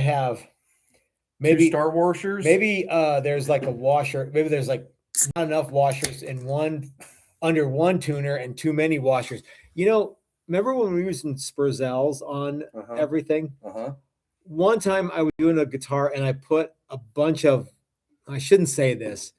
have maybe 2 star washers. Maybe there's like a washer. Maybe there's like not enough washers in under one tuner and too many washers. Remember when we were using Spurzels on everything? One time I was doing a guitar and I put a bunch of, I shouldn't say this.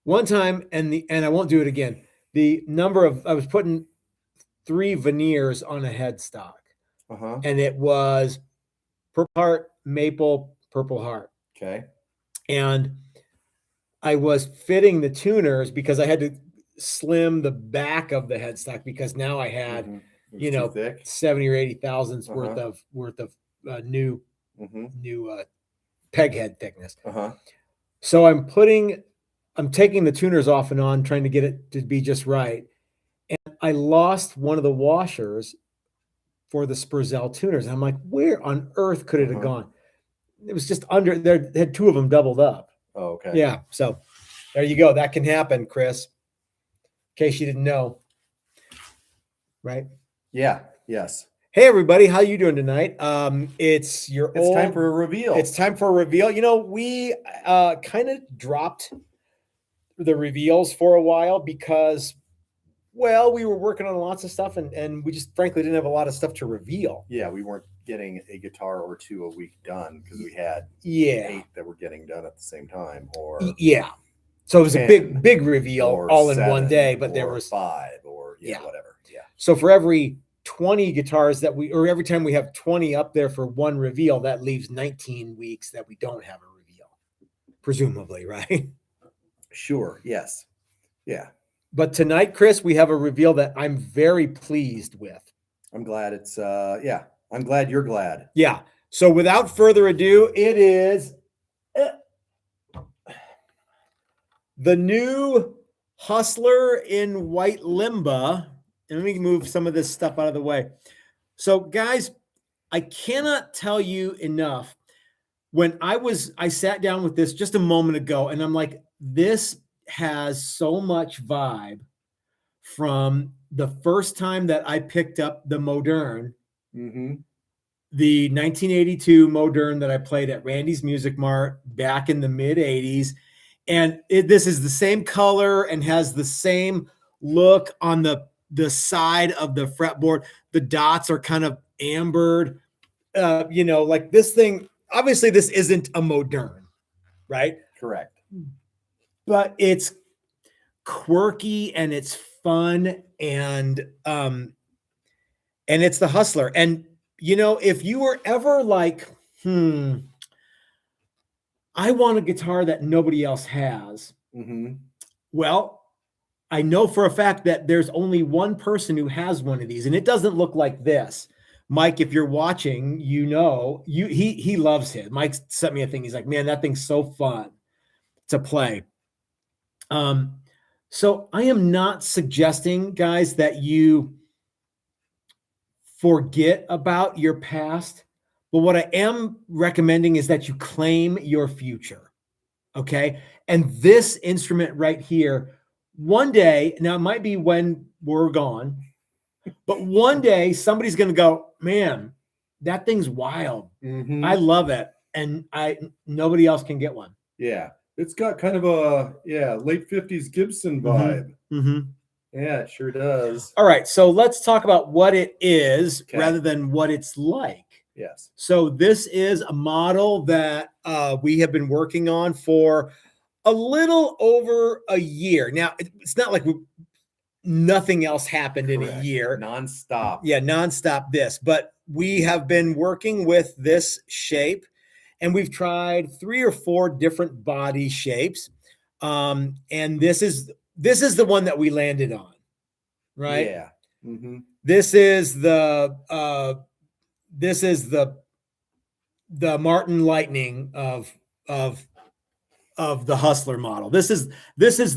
One time, and I won't do it again. I was putting 3 veneers on a headstock. And it was purple heart, maple, purple heart. Okay. And I was fitting the tuners because I had to slim the back of the headstock because now I had, 70 or 80 thousandths worth of new peg head thickness. So I'm taking the tuners off and on, trying to get it to be just right. And I lost one of the washers for the Spurzell tuners. And I'm like, where on earth could it have gone? It was just under there. They had 2 of them doubled up. Oh, okay. Yeah. So there you go. That can happen, Chris. In case you didn't know. Right? Yeah. Yes. Hey everybody, how you doing tonight? It's time for a reveal. It's time for a reveal. We kind of dropped the reveals for a while because, well, we were working on lots of stuff and we just frankly didn't have a lot of stuff to reveal. Yeah, we weren't getting a guitar or 2 a week done because we had 8 that were getting done at the same time, or so it was a big reveal all in one day, but there was 5 or whatever. Yeah. So for every 20 guitars or every time we have 20 up there for one reveal, that leaves 19 weeks that we don't have a reveal, presumably, right? Sure. Yes. Yeah. But tonight, Chris, we have a reveal that I'm very pleased with. I'm glad it's I'm glad you're glad. Yeah. So without further ado, it is the new Hustler in white limba. And let me move some of this stuff out of the way. So guys, I cannot tell you enough. When I sat down with this just a moment ago and I'm like, this has so much vibe from the first time that I picked up the Modern, the 1982 Modern that I played at Randy's Music Mart back in the mid 80s. And this is the same color and has the same look on the side of the fretboard. The dots are kind of ambered, like this thing. Obviously this isn't a Modern, right? Correct. But it's quirky and it's fun and it's the Hustler. And if you were ever like, I want a guitar that nobody else has. Well, I know for a fact that there's only one person who has one of these, and it doesn't look like this. Mike, if you're watching, he loves it. Mike sent me a thing. He's like, man, that thing's so fun to play. So I am not suggesting, guys, that you forget about your past, but what I am recommending is that you claim your future. Okay. And this instrument right here, one day, now it might be when we're gone, but one day somebody's going to go, man, that thing's wild. I love it. And nobody else can get one. Yeah. It's got kind of a, late 50s Gibson vibe. Yeah, it sure does. All right. So let's talk about what it is rather than what it's like. Yes. So this is a model that we have been working on for a little over a year. Now, it's not like nothing else happened in a year. Nonstop. Yeah, nonstop this. But we have been working with this shape, and we've tried 3 or 4 different body shapes. And this is the one that we landed on, right? Yeah. This is the Martin Lightning of the Hustler model. This is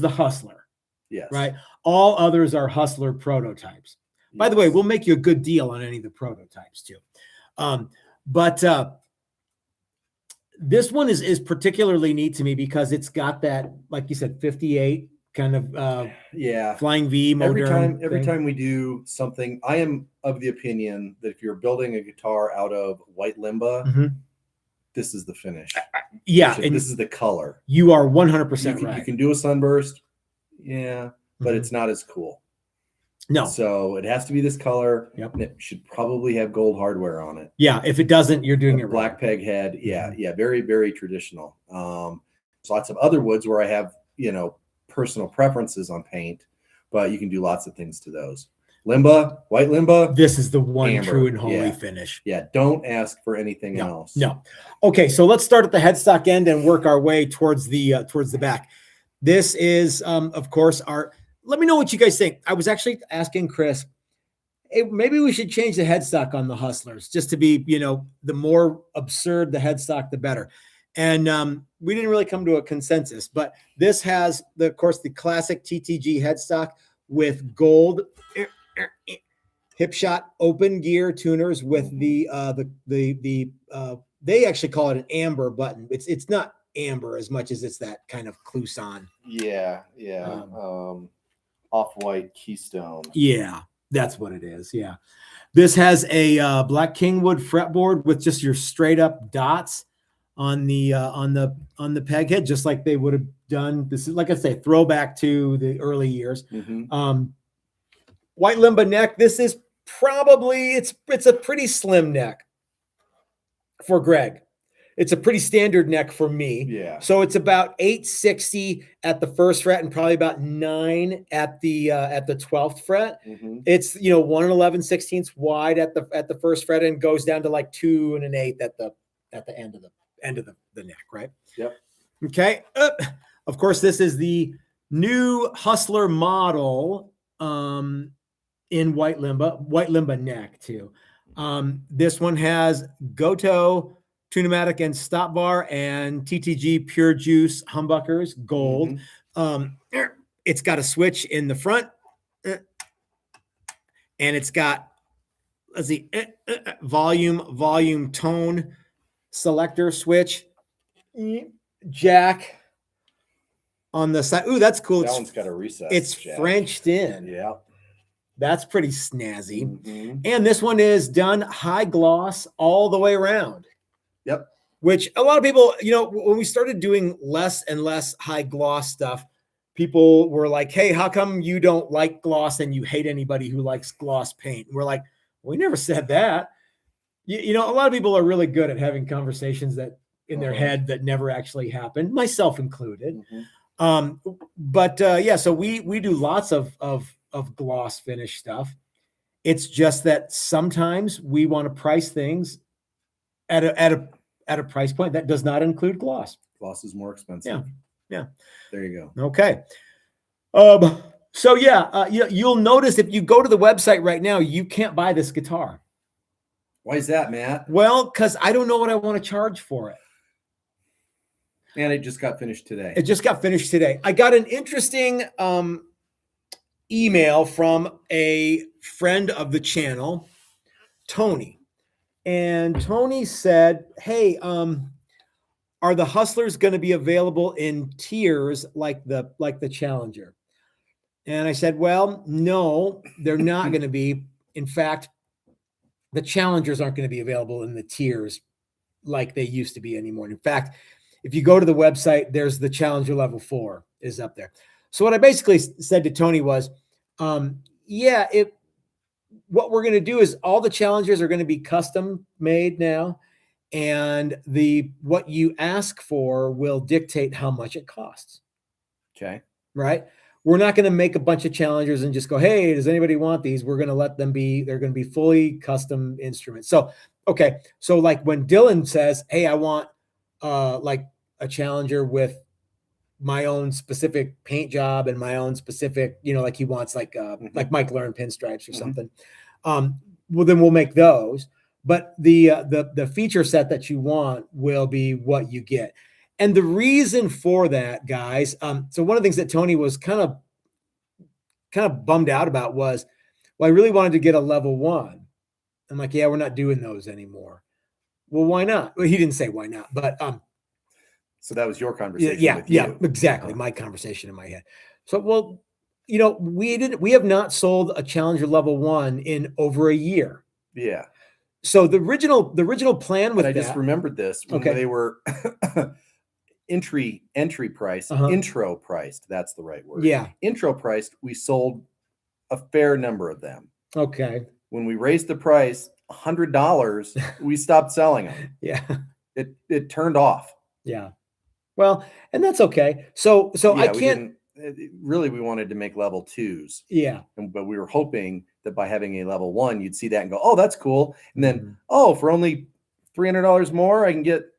the Hustler. Yes. Right. All others are Hustler prototypes. Yes. By the way, we'll make you a good deal on any of the prototypes too. But this one is particularly neat to me because it's got that, like you said, 58 kind of flying V Modern. Every time we do something, I am of the opinion that if you're building a guitar out of white limba, this is the finish. Yeah, and this is the color. you are 100% right. You can do a sunburst, yeah, but Mhm. it's not as cool. No. So it has to be this color. Yep. And it should probably have gold hardware on it. Yeah, if it doesn't, you're doing A it black wrong. peg head. Yeah, yeah, very, very traditional. There's lots of other woods where I have, personal preferences on paint, but you can do lots of things to those. Limba, white limba. This is the one amber. true and holy Yeah. finish. Yeah, don't ask for anything else. No. Okay, so let's start at the headstock end and work our way towards the back. This is, of course, our. Let me know what you guys think. I was actually asking Chris, hey, maybe we should change the headstock on the Hustlers just to be, the more absurd the headstock, the better. And we didn't really come to a consensus, but this has, of course, the classic TTG headstock with gold Hipshot open gear tuners with the they actually call it an amber button. It's not amber as much as it's that kind of Cluson. Yeah. Off-white keystone. Yeah, that's what it is. Yeah. This has a black Kingwood fretboard with just your straight up dots on the peg head, just like they would have done. This is, like I say, throwback to the early years. Mm-hmm. White limba neck. This is probably it's a pretty slim neck for Greg. It's a pretty standard neck for me. Yeah. So it's about 860 at the first fret and probably about 9 at the 12th fret. Mm-hmm. It's 1 11/16 wide at the first fret and goes down to like 2 1/8 at the end of the neck, right? Yep. Okay. Of course, this is the new Hustler model in white limba neck too. This one has Goto Tunematic and stop bar and TTG Pure Juice humbuckers, gold. Mm-hmm. It's got a switch in the front, and it's got, let's see, volume tone selector switch, jack on the side. Ooh, that's cool. That one's got a recess. It's jack. Frenched in. Yeah. That's pretty snazzy. Mm-hmm. And this one is done high gloss all the way around. Yep. Which a lot of people, when we started doing less and less high gloss stuff, people were like, hey, how come you don't like gloss and you hate anybody who likes gloss paint? And we're like, we never said that. A lot of people are really good at having conversations that in their head that never actually happened, myself included. Mm-hmm. So we do lots of gloss finish stuff. It's just that sometimes we want to price things at a price point that does not include gloss. Gloss is more expensive. Yeah. There you go. Okay. You'll notice if you go to the website right now, you can't buy this guitar. Why is that, Matt? Well, because I don't know what I want to charge for it. And it just got finished today. I got an interesting email from a friend of the channel, Tony. And Tony said, hey, are the Hustlers going to be available in tiers like the Challenger? And I said, well, no, they're not going to be. In fact, the Challengers aren't going to be available in the tiers like they used to be anymore. In fact, if you go to the website, there's the Challenger level 4 is up there. So what I basically said to Tony was, what we're going to do is all the Challengers are going to be custom made now. And what you ask for will dictate how much it costs. Okay. Right. We're not going to make a bunch of Challengers and just go, hey, does anybody want these? We're going to let them be, they're going to be fully custom instruments. So, okay. So like when Dylan says, hey, I want like a Challenger with my own specific paint job and my own specific, like he wants like Mike Learn pinstripes or something. Well, then we'll make those. But the feature set that you want will be what you get. And the reason for that, guys, so one of the things that Tony was kind of bummed out about was, well, I really wanted to get a level 1. I'm like, yeah, we're not doing those anymore. Well, why not? Well, he didn't say why not, but so that was your conversation. Yeah, exactly. My conversation in my head. So, well, we have not sold a Challenger level 1 in over a year. Yeah. So the original plan with But I that, just remembered this when Okay. they were entry price, Uh-huh. intro priced. That's the right word. Yeah. Intro priced. We sold a fair number of them. Okay. When we raised the price $100, we stopped selling them. Yeah. It turned off. Yeah. Well, and that's okay. So I Yeah, we can't. didn't really. We wanted to make level 2s, Yeah. but we were hoping that by having a level 1, you'd see that and go, "Oh, that's cool." And then, Mhm. "Oh, for only $300 more, I can get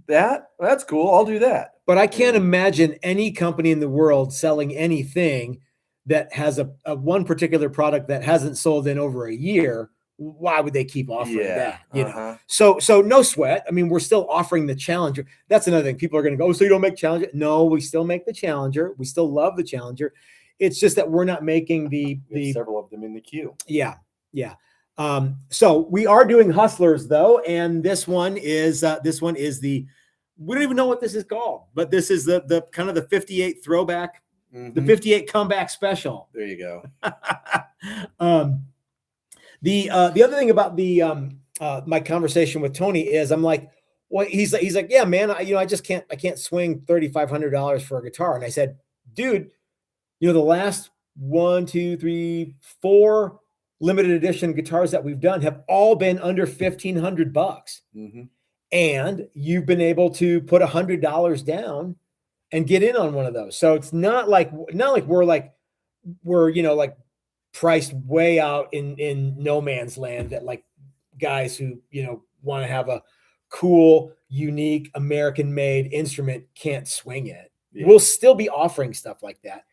that. That's cool. I'll do that." But I can't And imagine any company in the world selling anything that has a one particular product that hasn't sold in over a year. Why would they keep offering yeah, that? So no sweat. I mean, we're still offering the Challenger. That's another thing. People are going to go, "Oh, so you don't make Challenger?" No, we still make the Challenger. We still love the Challenger. It's just that we're not making we have several of them in the queue. yeah. So we are doing Hustlers though, and this one is the, we don't even know what this is called, but this is the kind of the 58 throwback, the 58 comeback special. There you go. The other thing about the my conversation with Tony is I'm like, well, he's like, yeah, man, I can't swing $3,500 for a guitar. And I said, dude, the last 1, 2, 3, 4 limited edition guitars that we've done have all been under $1,500. And you've been able to put $100 down and get in on one of those. So it's not like we're like priced way out in no man's land, that like guys who want to have a cool, unique American made instrument can't swing it. Yeah. We'll still be offering stuff like that.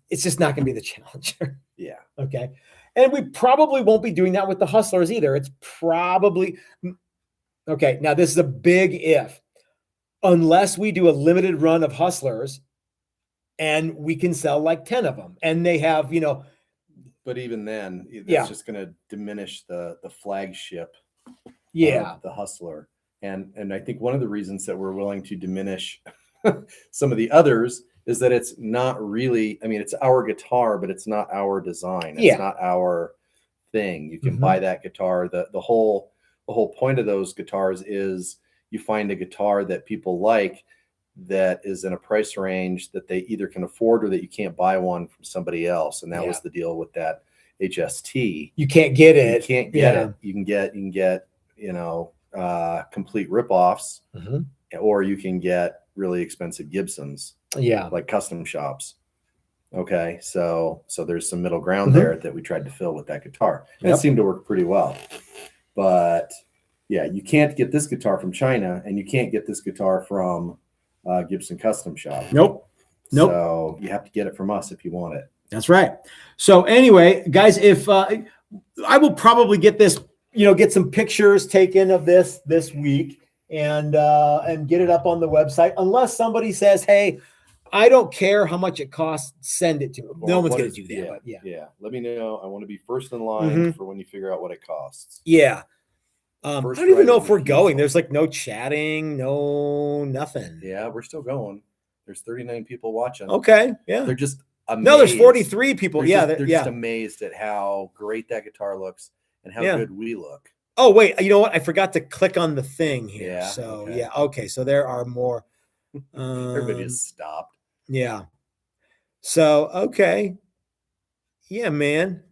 It's just not going to be the Challenger. Yeah. Okay. And we probably won't be doing that with the Hustlers either. It's probably okay. Now this is a big if, unless we do a limited run of Hustlers and we can sell like 10 of them and they have, but even then, that's just going to diminish the flagship. The Hustler. And I think one of the reasons that we're willing to diminish some of the others is that it's not really, I mean, it's our guitar, but it's not our design. It's not our thing. You can buy that guitar. The whole point of those guitars is you find a guitar that people like that is in a price range that they either can afford or that you can't buy one from somebody else. And that was the deal with that HST. You can't get it. You can't get it. You can get complete ripoffs, or you can get really expensive Gibsons, like custom shops. Okay, so there's some middle ground there that we tried to fill with that guitar, and it seemed to work pretty well. But yeah, you can't get this guitar from China, and you can't get this guitar from Gibson Custom Shop. Nope. So you have to get it from us if you want it. That's right. So anyway, guys, if I will probably get this, get some pictures taken of this week and get it up on the website, unless somebody says, "Hey, I don't care how much it costs, send it to me." No one's going to do that. Yeah. Let me know. I want to be first in line for when you figure out what it costs. Yeah. I don't even know if we're going. There's like no chatting, no nothing. Yeah, we're still going. There's 39 people watching. Okay. Yeah. They're just amazed. No, there's 43 people. They're just amazed at how great that guitar looks and how good we look. Oh, wait. You know what? I forgot to click on the thing here. Yeah. So okay. So there are more. Everybody just stopped. Yeah. So okay. Yeah, man.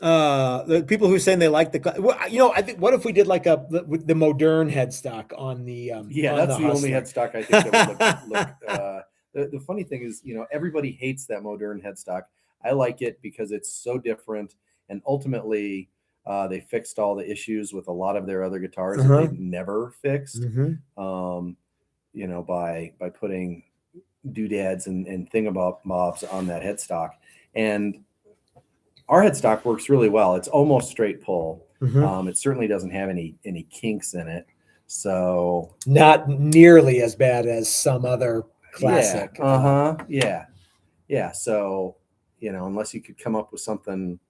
The people who are saying they like I think, what if we did like the modern headstock on the that's the only headstock I think that would look. The funny thing is, everybody hates that modern headstock. I like it because it's so different, and ultimately they fixed all the issues with a lot of their other guitars that they've never fixed. By putting doodads and thingamabobs on that headstock. And our headstock works really well. It's almost straight pull. It certainly doesn't have any kinks in it. So not nearly as bad as some other classic. Yeah. So, unless you could come up with something,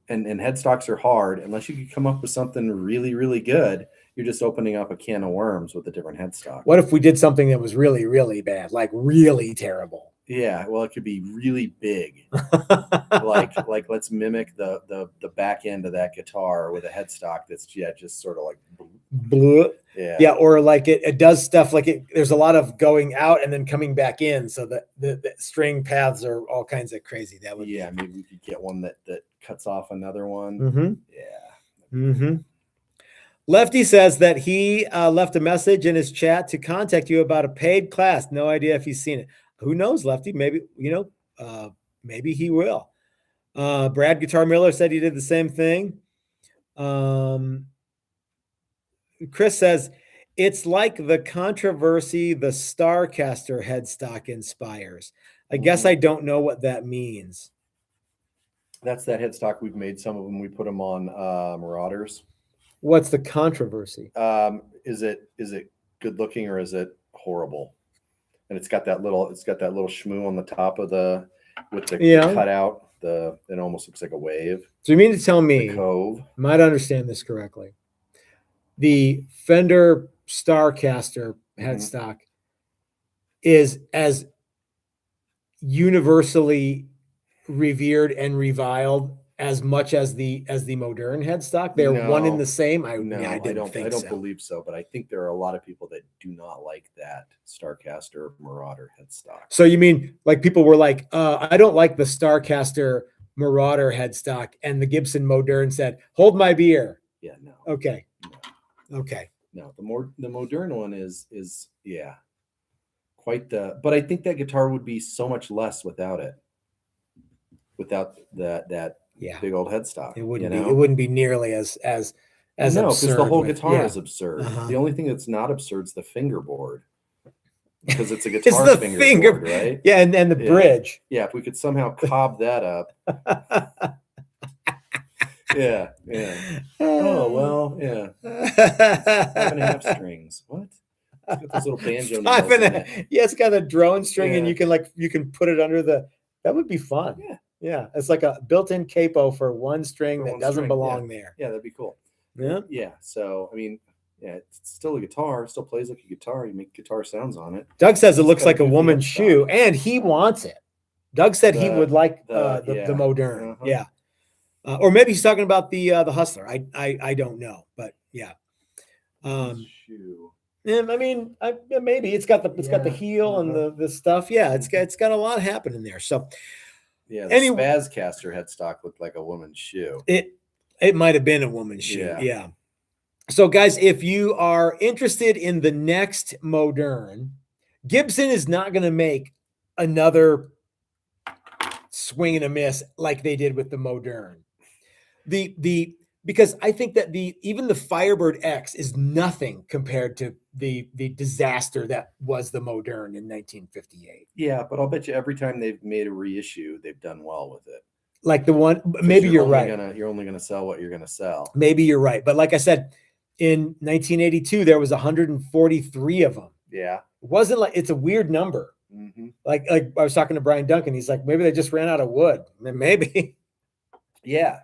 and headstocks are hard, unless you could come up with something really, really good, you're just opening up a can of worms with a different headstock. What if we did something that was really, really bad, like really terrible? Yeah, well, it could be really big. like let's mimic the back end of that guitar with a headstock that's just sort of like blue. Yeah, or like it does stuff like there's a lot of going out and then coming back in, so that the string paths are all kinds of crazy. That would maybe we could get one that cuts off another one. Lefty says that he left a message in his chat to contact you about a paid class. No idea if he's seen it. Who knows, Lefty? Maybe, maybe he will. Brad Guitar Miller said he did the same thing. Chris says, it's like the controversy the Starcaster headstock inspires. I guess I don't know what that means. That's that headstock we've made. Some of them, we put them on Marauders. What's the controversy? Is it good looking or is it horrible? And it's got that little shmoo on the top of the cutout. It almost looks like a wave. So you mean to tell me, the cove. Might understand this correctly, the Fender Starcaster headstock is as universally revered and reviled as much as the modern headstock? They're one in the same. I don't believe so, but I think there are a lot of people that do not like that Starcaster Marauder headstock. So you mean like people were like, I don't like the Starcaster Marauder headstock, and the Gibson Modern said, hold my beer. Yeah, no. Okay. No. Okay. No, the modern one is quite the, but I think that guitar would be so much less without it. Without that big old headstock. It wouldn't be nearly as no, because the whole guitar is absurd. Uh-huh. The only thing that's not absurd is the fingerboard. Because it's a guitar fingerboard, right? Yeah, and the bridge. Yeah, if we could somehow cob that up. Yeah. Oh, well, yeah. It's 5.5 strings. What? It's got those little banjo nails in it. Yeah, it's got a drone string, and you can put it under that would be fun. Yeah. It's like a built-in capo for one string that doesn't belong there. Yeah, that'd be cool. Yeah. Yeah. So, I mean, it's still a guitar, still plays like a guitar. You make guitar sounds on it. Doug says it looks like a woman's shoe, and he wants it. Doug said he would like the Modern. Uh-huh. Yeah. Or maybe he's talking about the Hustler. I don't know, but yeah. Shoe. Yeah, I mean, maybe it's got the heel and the stuff. Yeah, it's got a lot happening there. So, yeah, the Spazcaster headstock looked like a woman's shoe. It might have been a woman's shoe. Yeah. So, guys, if you are interested in the next Modern, Gibson is not going to make another swing and a miss like they did with the Modern. Because I think that even the Firebird X is nothing compared to the disaster that was the Modern in 1958. Yeah, but I'll bet you every time they've made a reissue, they've done well with it. Like the one, maybe you're right. You're only going to sell what you're going to sell. Maybe you're right. But like I said, in 1982, there was 143 of them. Yeah. It wasn't like, it's a weird number. Mm-hmm. Like I was talking to Brian Duncan. He's like, maybe they just ran out of wood. Maybe. Yeah.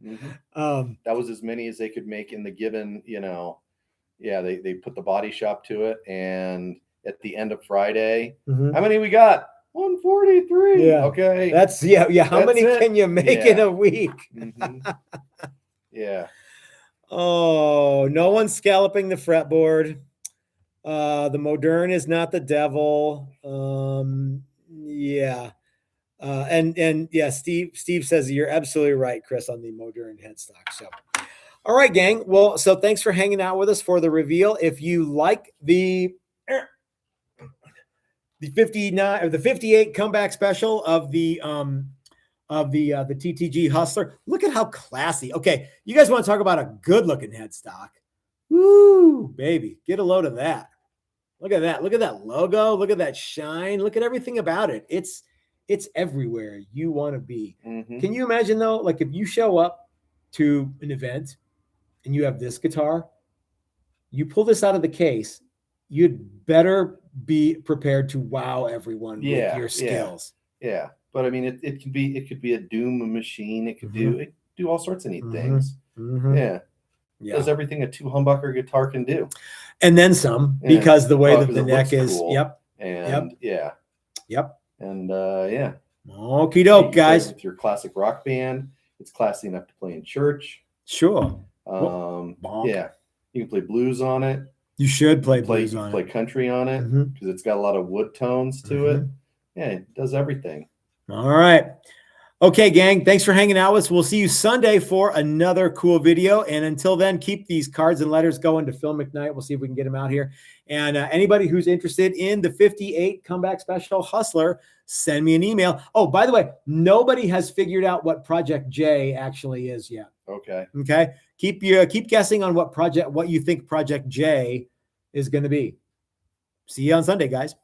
Mm-hmm. That was as many as they could make in the given, they put the body shop to it. And at the end of Friday, how many we got? 143. Yeah. Okay. That's How many can you make in a week? Mm-hmm. Yeah. Oh, no one's scalloping the fretboard. The Modern is not the devil. Yeah. And Steve says you're absolutely right, Chris, on the Modern headstock. So, all right, gang. Well, so thanks for hanging out with us for the reveal. If you like the 59 or the 58 comeback special of the TTG Hustler, look at how classy. Okay, you guys want to talk about a good-looking headstock? Woo, baby, get a load of that. Look at that. Look at that logo. Look at that shine. Look at everything about it. It's everywhere you want to be. Mm-hmm. Can you imagine though, like if you show up to an event and you have this guitar, you pull this out of the case, you'd better be prepared to wow everyone with your skills. Yeah. But I mean, it could be a Doom machine. It could do all sorts of neat things. Mm-hmm. Yeah. Does everything a 2 humbucker guitar can do. And then some, because the way that the neck is. Cool. Yep. And Yep. And yeah. Okie doke, guys. With your classic rock band, it's classy enough to play in church. Sure. Yeah, you can play blues on it. You should play blues on it. Play country on it because it's got a lot of wood tones to it. Yeah, it does everything. All right. Okay, gang. Thanks for hanging out with us. We'll see you Sunday for another cool video. And until then, keep these cards and letters going to Phil McKnight. We'll see if we can get him out here. And anybody who's interested in the 58 Comeback Special Hustler, send me an email. Oh, by the way, nobody has figured out what Project J actually is yet. Okay. Okay. Keep guessing on what you think Project J is going to be. See you on Sunday, guys.